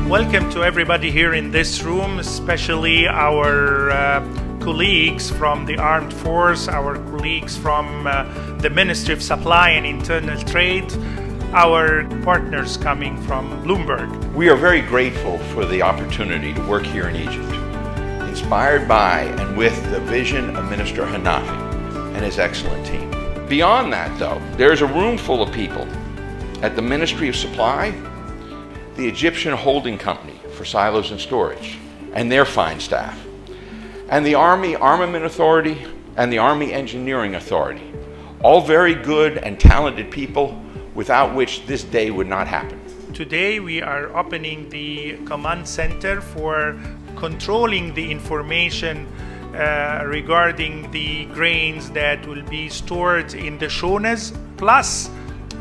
Welcome to everybody here in this room, especially our colleagues from the Armed Force, our colleagues from the Ministry of Supply and Internal Trade, our partners coming from Blumberg. We are very grateful for the opportunity to work here in Egypt, inspired by and with the vision of Minister Hanafi and his excellent team. Beyond that, though, there's a room full of people at the Ministry of Supply, the Egyptian Holding Company for Silos and Storage, and their fine staff, and the Army Armament Authority and the Army Engineering Authority, all very good and talented people without which this day would not happen. Today we are opening the command center for controlling the information regarding the grains that will be stored in the shonas, plus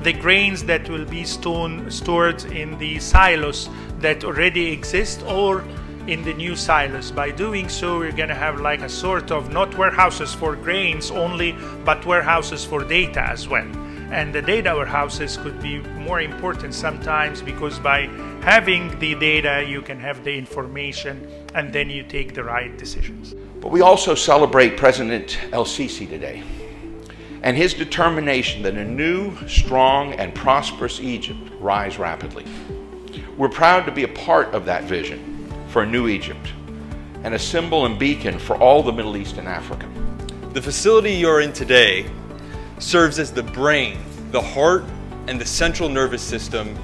the grains that will be stored in the silos that already exist or in the new silos. By doing so, we're going to have like a sort of not warehouses for grains only, but warehouses for data as well. And the data warehouses could be more important sometimes, because by having the data, you can have the information and then you take the right decisions. But we also celebrate President El-Sisi today, and his determination that a new, strong, and prosperous Egypt rise rapidly. We're proud to be a part of that vision for a new Egypt, and a symbol and beacon for all the Middle East and Africa. The facility you're in today serves as the brain, the heart, and the central nervous system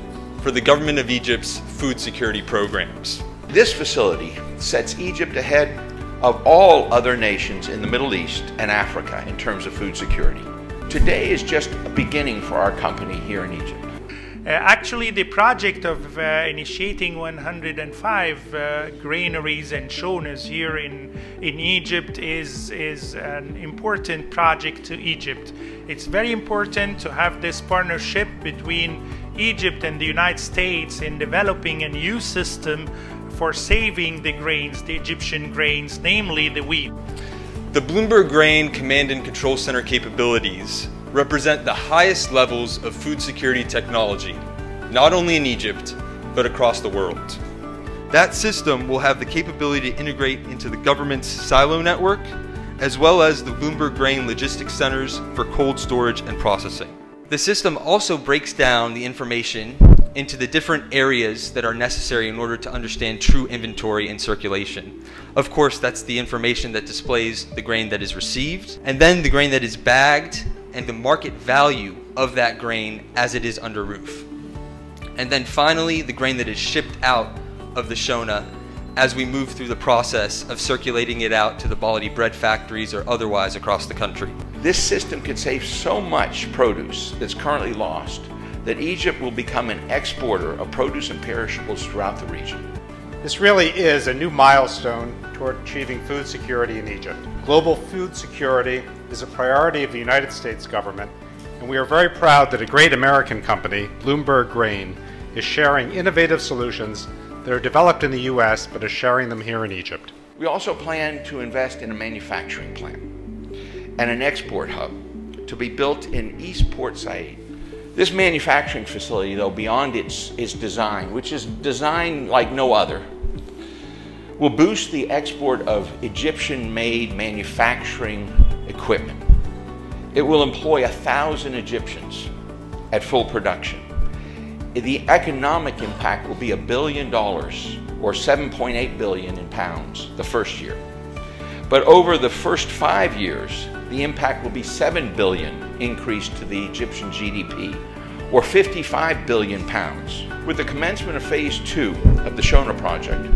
for the government of Egypt's food security programs. This facility sets Egypt ahead of all other nations in the Middle East and Africa in terms of food security. Today is just a beginning for our company here in Egypt. Actually, the project of initiating 105 granaries and shonas here in Egypt is an important project to Egypt. It's very important to have this partnership between Egypt and the United States in developing a new system for saving the grains, the Egyptian grains, namely the wheat. The Blumberg Grain Command and Control Center capabilities represent the highest levels of food security technology, not only in Egypt, but across the world. That system will have the capability to integrate into the government's silo network, as well as the Blumberg Grain Logistics Centers for cold storage and processing. The system also breaks down the information into the different areas that are necessary in order to understand true inventory and circulation. Of course, that's the information that displays the grain that is received, and then the grain that is bagged, and the market value of that grain as it is under roof. And then finally, the grain that is shipped out of the shona as we move through the process of circulating it out to the Baladi bread factories or otherwise across the country. This system could save so much produce that's currently lost that Egypt will become an exporter of produce and perishables throughout the region. This really is a new milestone toward achieving food security in Egypt. Global food security is a priority of the United States government, and we are very proud that a great American company, Blumberg Grain, is sharing innovative solutions that are developed in the U.S. but is sharing them here in Egypt. We also plan to invest in a manufacturing plant and an export hub to be built in East Port Said. This manufacturing facility, though, beyond its design, which is designed like no other, will boost the export of Egyptian-made manufacturing equipment. It will employ 1,000 Egyptians at full production. The economic impact will be $1 billion, or 7.8 billion in pounds, the first year. But over the first 5 years, the impact will be 7 billion increase to the Egyptian GDP, or 55 billion pounds. With the commencement of phase 2 of the Shona project,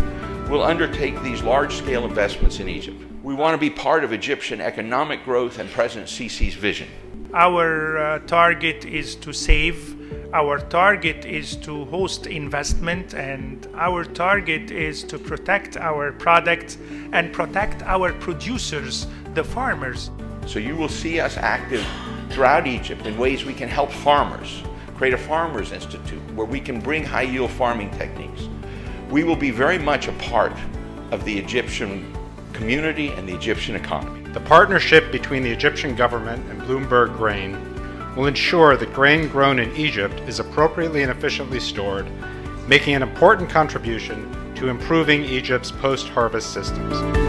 we'll undertake these large-scale investments in Egypt. We want to be part of Egyptian economic growth and President Sisi's vision. Our target is to save. Our target is to host investment, and our target is to protect our products and protect our producers, the farmers. So you will see us active throughout Egypt in ways we can help farmers, create a Farmers Institute where we can bring high-yield farming techniques. We will be very much a part of the Egyptian community and the Egyptian economy. The partnership between the Egyptian government and Blumberg Grain will ensure that grain grown in Egypt is appropriately and efficiently stored making an important contribution to improving Egypt's post-harvest systems.